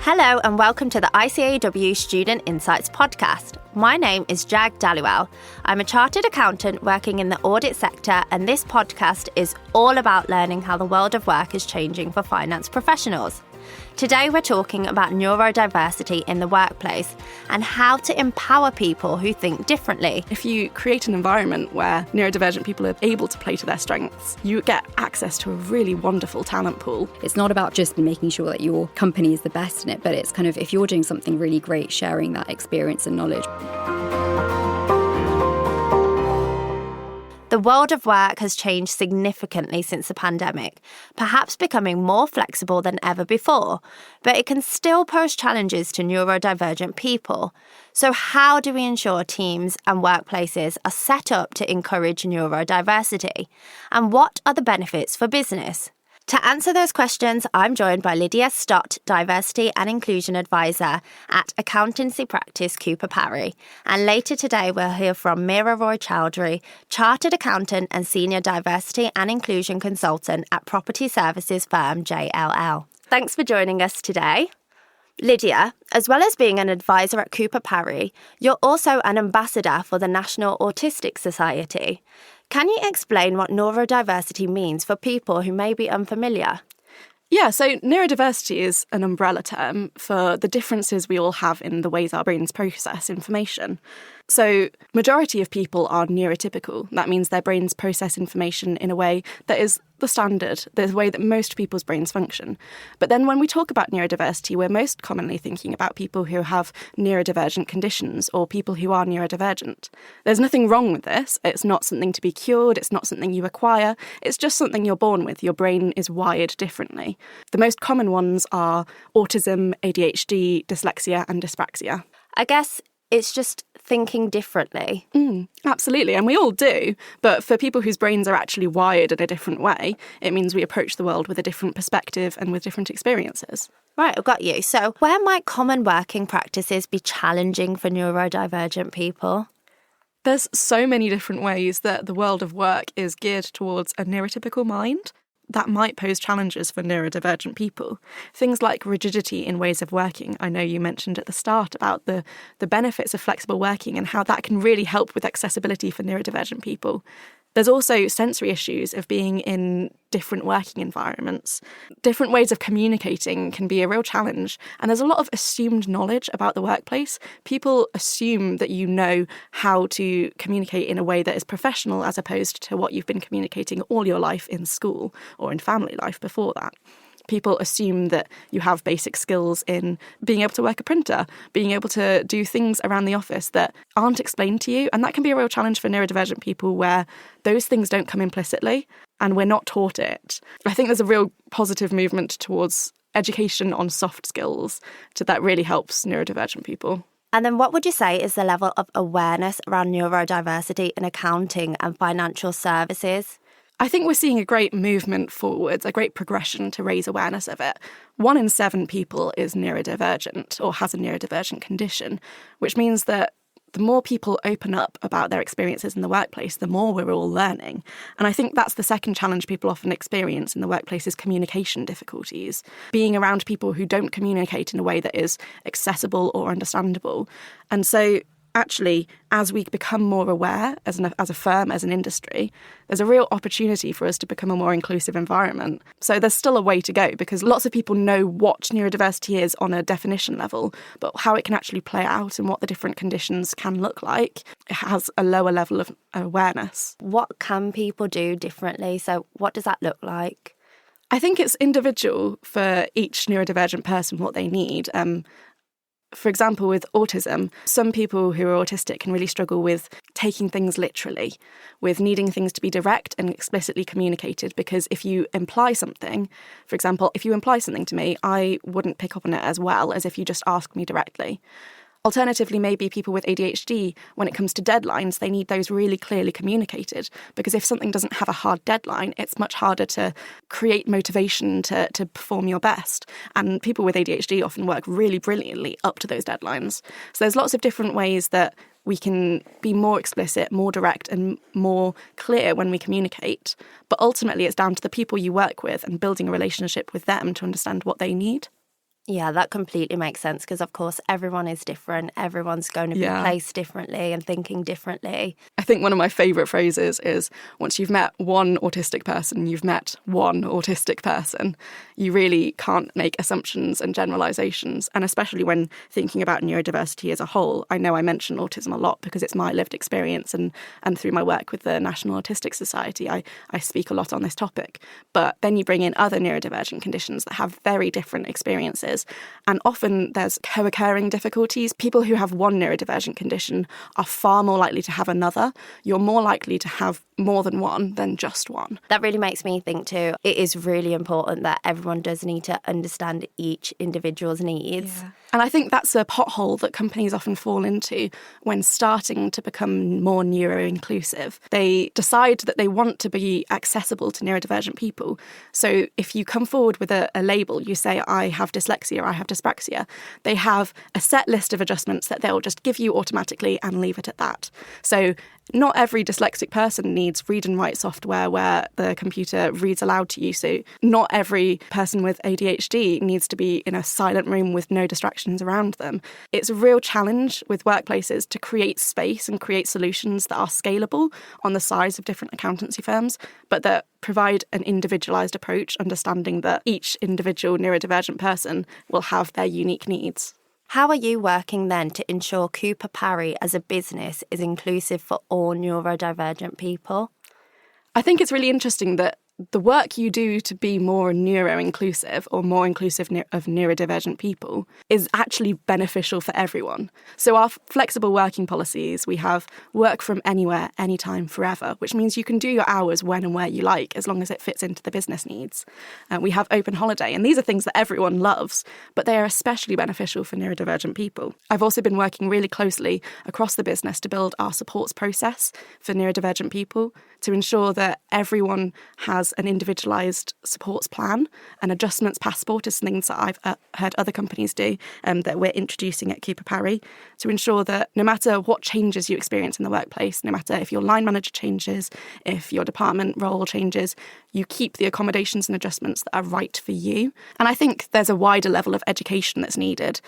Hello and welcome to the ICAEW Student Insights podcast. My name is Jag Dhaliwal. I'm a chartered accountant working in the audit sector, and this podcast is all about learning how the world of work is changing for finance professionals. Today we're talking about neurodiversity in the workplace and how to empower people who think differently. If you create an environment where neurodivergent people are able to play to their strengths, you get access to a really wonderful talent pool. It's not about just making sure that your company is the best in it, but it's kind of, if you're doing something really great, sharing that experience and knowledge. The world of work has changed significantly since the pandemic, perhaps becoming more flexible than ever before, but it can still pose challenges to neurodivergent people. So how do we ensure teams and workplaces are set up to encourage neurodiversity? And what are the benefits for business? To answer those questions, I'm joined by Lydia Stott, Diversity and Inclusion Advisor at accountancy practice Parry. And later today, we'll hear from Meera Roy-Chowdhury, Chartered Accountant and Senior Diversity and Inclusion Consultant at property services firm JLL. Thanks for joining us today. Lydia, as well as being an advisor at Parry, you're also an ambassador for the National Autistic Society. Can you explain what neurodiversity means for people who may be unfamiliar? Yeah, so neurodiversity is an umbrella term for the differences we all have in the ways our brains process information. So, majority of people are neurotypical. That means their brains process information in a way that is the standard, the way that most people's brains function. But then when we talk about neurodiversity, we're most commonly thinking about people who have neurodivergent conditions or people who are neurodivergent. There's nothing wrong with this. It's not something to be cured. It's not something you acquire. It's just something you're born with. Your brain is wired differently. The most common ones are autism, ADHD, dyslexia, and dyspraxia. I guess it's just thinking differently. Absolutely, and we all do. But for people whose brains are actually wired in a different way, it means we approach the world with a different perspective and with different experiences. Right, I've got you. So where might common working practices be challenging for neurodivergent people? There's so many different ways that the world of work is geared towards a neurotypical mind that might pose challenges for neurodivergent people. Things like rigidity in ways of working. I know you mentioned at the start about the benefits of flexible working and how that can really help with accessibility for neurodivergent people. There's also sensory issues of being in different working environments. Different ways of communicating can be a real challenge. And there's a lot of assumed knowledge about the workplace. People assume that you know how to communicate in a way that is professional as opposed to what you've been communicating all your life in school or in family life before that. People assume that you have basic skills in being able to work a printer, being able to do things around the office that aren't explained to you. And that can be a real challenge for neurodivergent people where those things don't come implicitly and we're not taught it. I think there's a real positive movement towards education on soft skills that really helps neurodivergent people. And then what would you say is the level of awareness around neurodiversity in accounting and financial services? I think we're seeing a great movement forwards, a great progression to raise awareness of it. 1 in 7 people is neurodivergent or has a neurodivergent condition, which means that the more people open up about their experiences in the workplace, the more we're all learning. And I think that's the second challenge people often experience in the workplace is communication difficulties. Being around people who don't communicate in a way that is accessible or understandable. And so actually, as we become more aware as a firm, as an industry, there's a real opportunity for us to become a more inclusive environment. So there's still a way to go because lots of people know what neurodiversity is on a definition level, but how it can actually play out and what the different conditions can look like, it has a lower level of awareness. What can people do differently? So what does that look like? I think it's individual for each neurodivergent person what they need. For example, with autism, some people who are autistic can really struggle with taking things literally, with needing things to be direct and explicitly communicated, because if you imply something, for example, if you imply something to me, I wouldn't pick up on it as well as if you just asked me directly. Alternatively, maybe people with ADHD, when it comes to deadlines, they need those really clearly communicated, because if something doesn't have a hard deadline, it's much harder to create motivation to perform your best. And people with ADHD often work really brilliantly up to those deadlines. So there's lots of different ways that we can be more explicit, more direct and more clear when we communicate. But ultimately, it's down to the people you work with and building a relationship with them to understand what they need. Yeah, that completely makes sense because, of course, everyone is different. Everyone's going to be placed differently and thinking differently. I think one of my favourite phrases is once you've met one autistic person, you've met one autistic person. You really can't make assumptions and generalisations. And especially when thinking about neurodiversity as a whole, I know I mention autism a lot because it's my lived experience and through my work with the National Autistic Society, I speak a lot on this topic. But then you bring in other neurodivergent conditions that have very different experiences. And often there's co-occurring difficulties. People who have one neurodivergent condition are far more likely to have another. You're more likely to have more than one than just one. That really makes me think too, it is really important that everyone does need to understand each individual's needs. Yeah. And I think that's a pothole that companies often fall into when starting to become more neuro-inclusive. They decide that they want to be accessible to neurodivergent people. So if you come forward with a label, you say, I have dyslexia, I have dyspraxia, they have a set list of adjustments that they'll just give you automatically and leave it at that. So not every dyslexic person needs read and write software where the computer reads aloud to you. So not every person with ADHD needs to be in a silent room with no distractions around them. It's a real challenge with workplaces to create space and create solutions that are scalable on the size of different accountancy firms, but that provide an individualised approach, understanding that each individual neurodivergent person will have their unique needs. How are you working then to ensure Cooper Parry as a business is inclusive for all neurodivergent people? I think it's really interesting that the work you do to be more neuro-inclusive or more inclusive of neurodivergent people is actually beneficial for everyone. So our flexible working policies, we have work from anywhere, anytime, forever, which means you can do your hours when and where you like, as long as it fits into the business needs. We have open holiday, and these are things that everyone loves, but they are especially beneficial for neurodivergent people. I've also been working really closely across the business to build our supports process for neurodivergent people to ensure that everyone has an individualised supports plan. An adjustments passport is things that I've heard other companies do that we're introducing at Cooper Parry to ensure that no matter what changes you experience in the workplace, no matter if your line manager changes, if your department role changes, you keep the accommodations and adjustments that are right for you. And I think there's a wider level of education that's needed.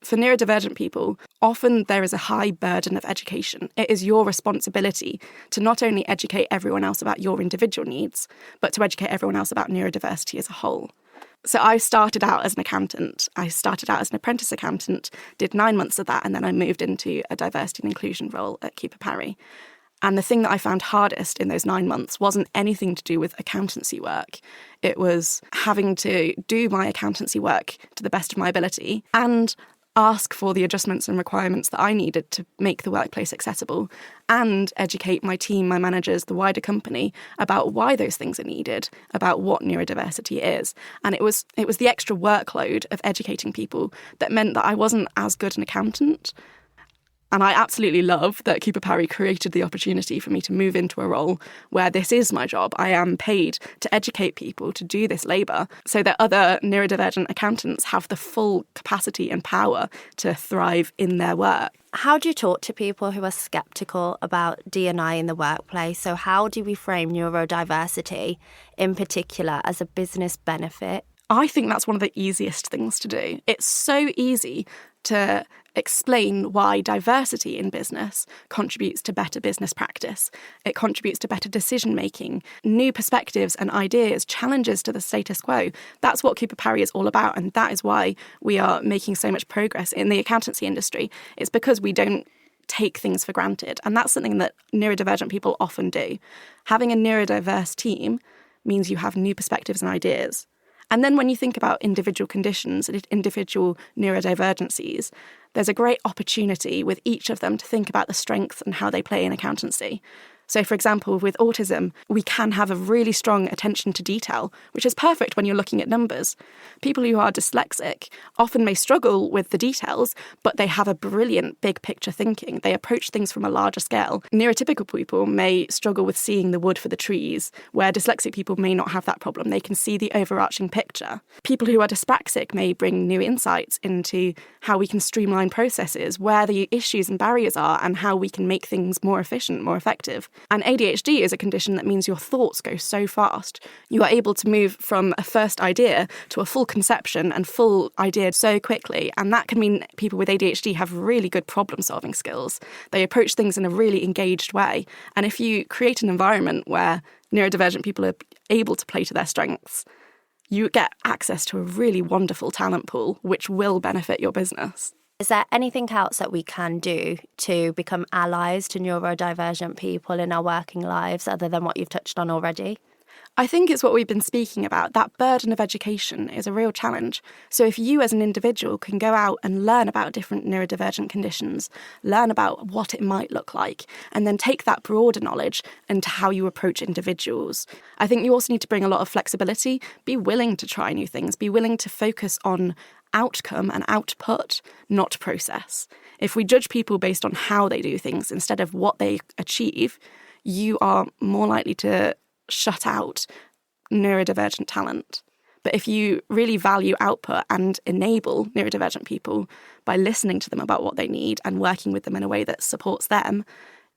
For neurodivergent people, often there is a high burden of education. It is your responsibility to not only educate everyone else about your individual needs, but to educate everyone else about neurodiversity as a whole. So I started out as an accountant. I started out as an apprentice accountant, did 9 months of that, and then I moved into a diversity and inclusion role at Cooper Parry. And the thing that I found hardest in those 9 months wasn't anything to do with accountancy work. It was having to do my accountancy work to the best of my ability and ask for the adjustments and requirements that I needed to make the workplace accessible and educate my team, my managers, the wider company about why those things are needed, about what neurodiversity is. And it was the extra workload of educating people that meant that I wasn't as good an accountant. And I absolutely love that Cooper Parry created the opportunity for me to move into a role where this is my job. I am paid to educate people to do this labour so that other neurodivergent accountants have the full capacity and power to thrive in their work. How do you talk to people who are sceptical about D&I in the workplace? So how do we frame neurodiversity in particular as a business benefit? I think that's one of the easiest things to do. It's so easy to explain why diversity in business contributes to better business practice. It contributes to better decision-making, new perspectives and ideas, challenges to the status quo. That's what Cooper Parry is all about, and that is why we are making so much progress in the accountancy industry. It's because we don't take things for granted, and that's something that neurodivergent people often do. Having a neurodiverse team means you have new perspectives and ideas. And then when you think about individual conditions and individual neurodivergencies, there's a great opportunity with each of them to think about the strengths and how they play in accountancy. So, for example, with autism, we can have a really strong attention to detail, which is perfect when you're looking at numbers. People who are dyslexic often may struggle with the details, but they have a brilliant big picture thinking. They approach things from a larger scale. Neurotypical people may struggle with seeing the wood for the trees, where dyslexic people may not have that problem. They can see the overarching picture. People who are dyspraxic may bring new insights into how we can streamline processes, where the issues and barriers are, and how we can make things more efficient, more effective. And ADHD is a condition that means your thoughts go so fast. You are able to move from a first idea to a full conception and full idea so quickly. And that can mean people with ADHD have really good problem-solving skills. They approach things in a really engaged way. And if you create an environment where neurodivergent people are able to play to their strengths, you get access to a really wonderful talent pool, which will benefit your business. Is there anything else that we can do to become allies to neurodivergent people in our working lives other than what you've touched on already? I think it's what we've been speaking about. That burden of education is a real challenge. So if you as an individual can go out and learn about different neurodivergent conditions, learn about what it might look like, and then take that broader knowledge into how you approach individuals. I think you also need to bring a lot of flexibility, be willing to try new things, be willing to focus on outcome and output, not process. If we judge people based on how they do things instead of what they achieve, you are more likely to shut out neurodivergent talent. But if you really value output and enable neurodivergent people by listening to them about what they need and working with them in a way that supports them,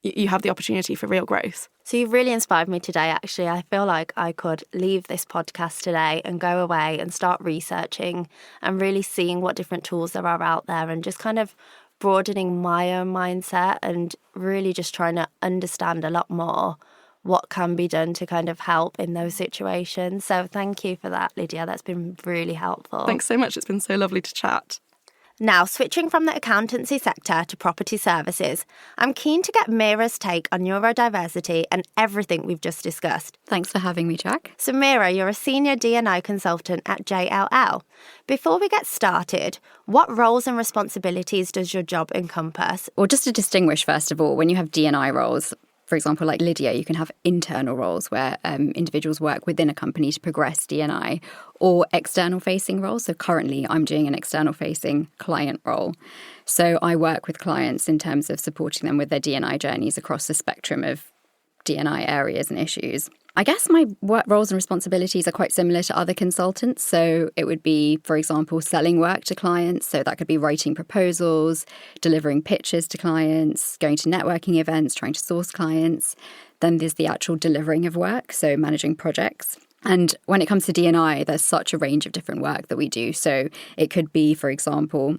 you have the opportunity for real growth. So you've really inspired me today, actually. I feel like I could leave this podcast today and go away and start researching and really seeing what different tools there are out there and just kind of broadening my own mindset and really just trying to understand a lot more what can be done to kind of help in those situations. So thank you for that, Lydia. That's been really helpful. Thanks so much. It's been so lovely to chat. Now, switching from the accountancy sector to property services, I'm keen to get Meera's take on neurodiversity and everything we've just discussed. Thanks for having me, Jag. So Meera, you're a senior D&I consultant at JLL. Before we get started, what roles and responsibilities does your job encompass? Well, just to distinguish, first of all, when you have D&I roles, for example, like Lydia, you can have internal roles where individuals work within a company to progress D&I, or external-facing roles. So currently, I'm doing an external-facing client role. So I work with clients in terms of supporting them with their D&I journeys across the spectrum of D&I areas and issues. I guess my work roles and responsibilities are quite similar to other consultants. So it would be, for example, selling work to clients. So that could be writing proposals, delivering pitches to clients, going to networking events, trying to source clients. Then there's the actual delivering of work, so managing projects. And when it comes to D&I, there's such a range of different work that we do. So it could be, for example,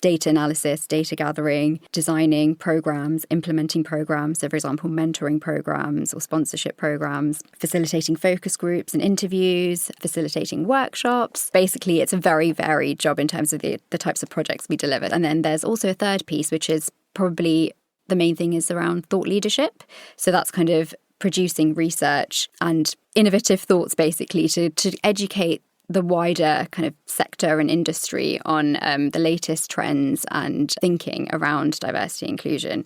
data analysis, data gathering, designing programs, implementing programs. So, for example, mentoring programs or sponsorship programs, facilitating focus groups and interviews, facilitating workshops. Basically, it's a very varied job in terms of the types of projects we deliver. And then there's also a third piece, which is probably the main thing is around thought leadership. So that's kind of producing research and innovative thoughts, basically, to educate the wider kind of sector and industry on the latest trends and thinking around diversity and inclusion,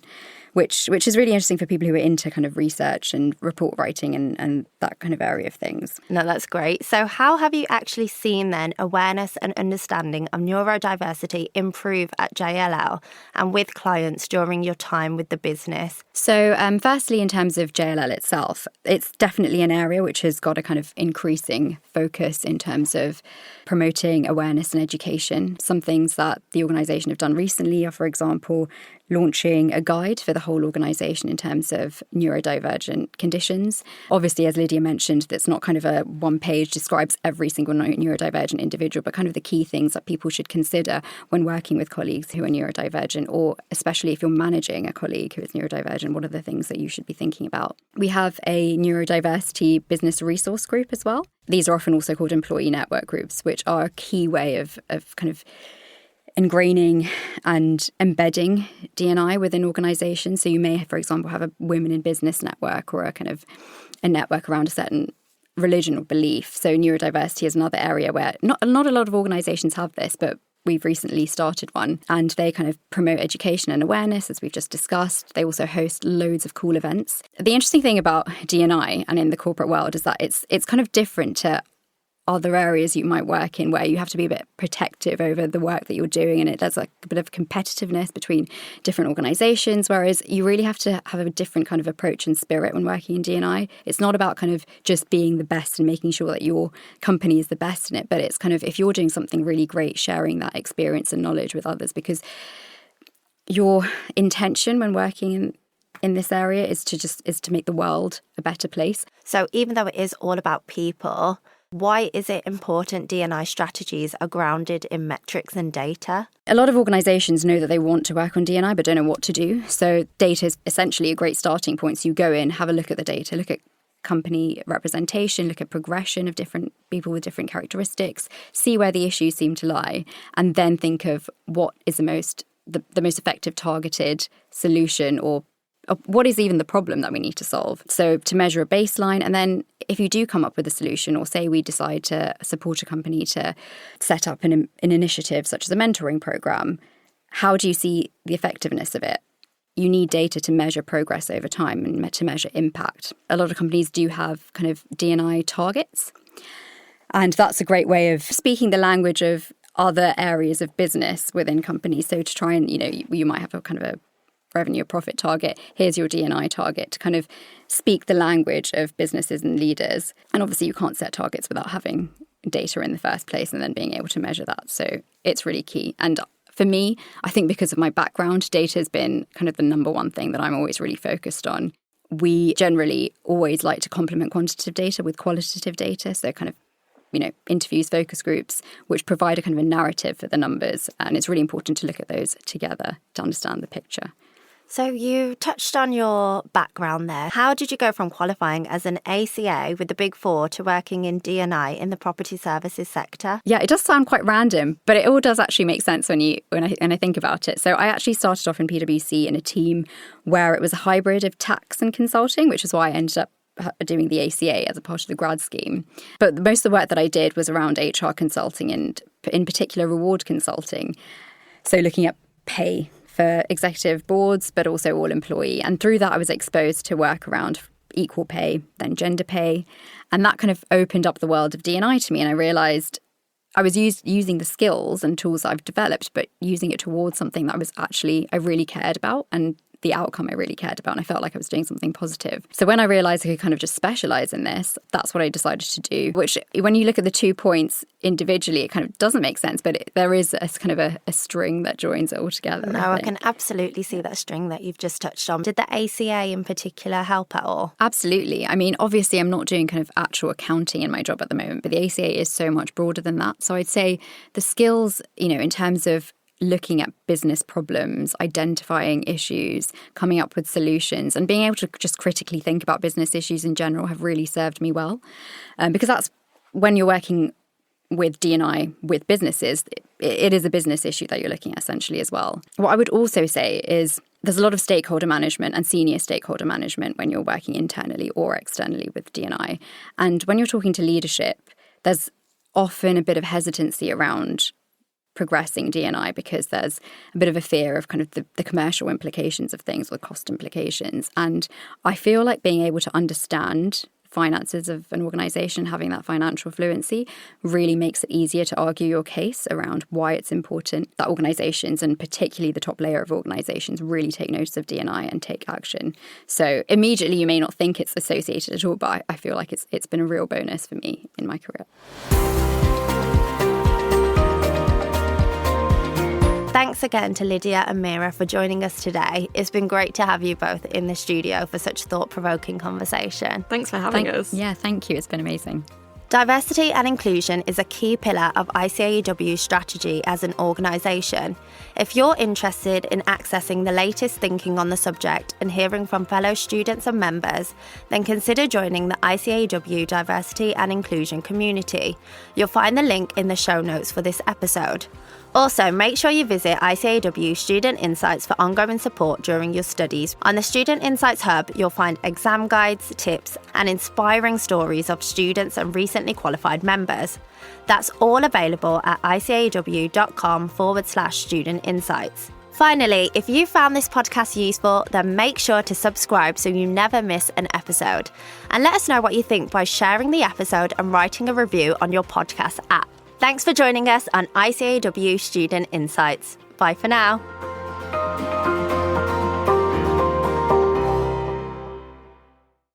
which is really interesting for people who are into kind of research and report writing and that kind of area of things. No, that's great. So how have you actually seen then awareness and understanding of neurodiversity improve at JLL and with clients during your time with the business? So firstly, in terms of JLL itself, it's definitely an area which has got a kind of increasing focus in terms of promoting awareness and education. Some things that the organisation have done recently are, for example, launching a guide for the whole organisation in terms of neurodivergent conditions. Obviously, as Lydia mentioned, that's not kind of a one page describes every single neurodivergent individual, but kind of the key things that people should consider when working with colleagues who are neurodivergent, or especially if you're managing a colleague who is neurodivergent, what are the things that you should be thinking about? We have a neurodiversity business resource group as well. These are often also called employee network groups, which are a key way of kind of ingraining and embedding D&I within organisations. So you may, for example, have a women in business network or a kind of a network around a certain religion or belief. So neurodiversity is another area where not a lot of organisations have this, but we've recently started one, and they kind of promote education and awareness, as we've just discussed. They also host loads of cool events. The interesting thing about D&I and in the corporate world is that it's kind of different to other areas you might work in where you have to be a bit protective over the work that you're doing, and there's like a bit of competitiveness between different organisations, whereas you really have to have a different kind of approach and spirit when working in D&I. It's not about kind of just being the best and making sure that your company is the best in it, but it's kind of, if you're doing something really great, sharing that experience and knowledge with others, because your intention when working in this area is to make the world a better place. So even though it is all about people, why is it important D&I strategies are grounded in metrics and data? A lot of organisations know that they want to work on D&I but don't know what to do. So data is essentially a great starting point. So you go in, have a look at the data, look at company representation, look at progression of different people with different characteristics, see where the issues seem to lie, and then think of what is the most effective targeted solution, or what is even the problem that we need to solve. So to measure a baseline, and then if you do come up with a solution, or say we decide to support a company to set up an initiative such as a mentoring program, how do you see the effectiveness of it? You need data to measure progress over time and to measure impact. A lot of companies do have kind of D&I targets, and that's a great way of speaking the language of other areas of business within companies. So to try and, you might have a kind of a revenue or profit target. Here's your D&I target, to kind of speak the language of businesses and leaders. And obviously you can't set targets without having data in the first place and then being able to measure that. So it's really key. And for me, I think because of my background, data has been kind of the number one thing that I'm always really focused on. We generally always like to complement quantitative data with qualitative data. So kind of, interviews, focus groups, which provide a kind of a narrative for the numbers. And it's really important to look at those together to understand the picture. So you touched on your background there. How did you go from qualifying as an ACA with the Big Four to working in D&I in the property services sector? Yeah, it does sound quite random, but it all does actually make sense when I think about it. So I actually started off in PwC in a team where it was a hybrid of tax and consulting, which is why I ended up doing the ACA as a part of the grad scheme. But most of the work that I did was around HR consulting, and in particular reward consulting. So looking at pay for executive boards, but also all employee. And through that, I was exposed to work around equal pay, then gender pay. And that kind of opened up the world of D&I to me. And I realised I was using the skills and tools that I've developed, but using it towards something that I really cared about, and the outcome I really cared about, and I felt like I was doing something positive. So when I realised I could kind of just specialise in this, that's what I decided to do, which when you look at the 2 points individually, it kind of doesn't make sense, but there is a kind of a string that joins it all together. No, I can absolutely see that string that you've just touched on. Did the ACA in particular help at all? Absolutely. I mean, obviously I'm not doing kind of actual accounting in my job at the moment, but the ACA is so much broader than that. So I'd say the skills, in terms of looking at business problems, identifying issues, coming up with solutions, and being able to just critically think about business issues in general have really served me well. Because that's when you're working with D&I with businesses, it is a business issue that you're looking at essentially as well. What I would also say is there's a lot of stakeholder management and senior stakeholder management when you're working internally or externally with D&I. And when you're talking to leadership, there's often a bit of hesitancy around progressing D&I because there's a bit of a fear of kind of the commercial implications of things or the cost implications. And I feel like being able to understand finances of an organisation, having that financial fluency, really makes it easier to argue your case around why it's important that organisations, and particularly the top layer of organisations, really take notice of D&I and take action. So immediately you may not think it's associated at all, but I feel like it's been a real bonus for me in my career. Thanks again to Lydia and Meera for joining us today. It's been great to have you both in the studio for such thought-provoking conversation. Thanks for having us. Yeah, thank you. It's been amazing. Diversity and inclusion is a key pillar of ICAEW's strategy as an organisation. If you're interested in accessing the latest thinking on the subject and hearing from fellow students and members, then consider joining the ICAEW Diversity and Inclusion community. You'll find the link in the show notes for this episode. Also, make sure you visit ICAEW Student Insights for ongoing support during your studies. On the Student Insights Hub, you'll find exam guides, tips, and inspiring stories of students and recently qualified members. That's all available at icaew.com/student insights. Finally, if you found this podcast useful, then make sure to subscribe so you never miss an episode. And let us know what you think by sharing the episode and writing a review on your podcast app. Thanks for joining us on ICAEW Student Insights. Bye for now.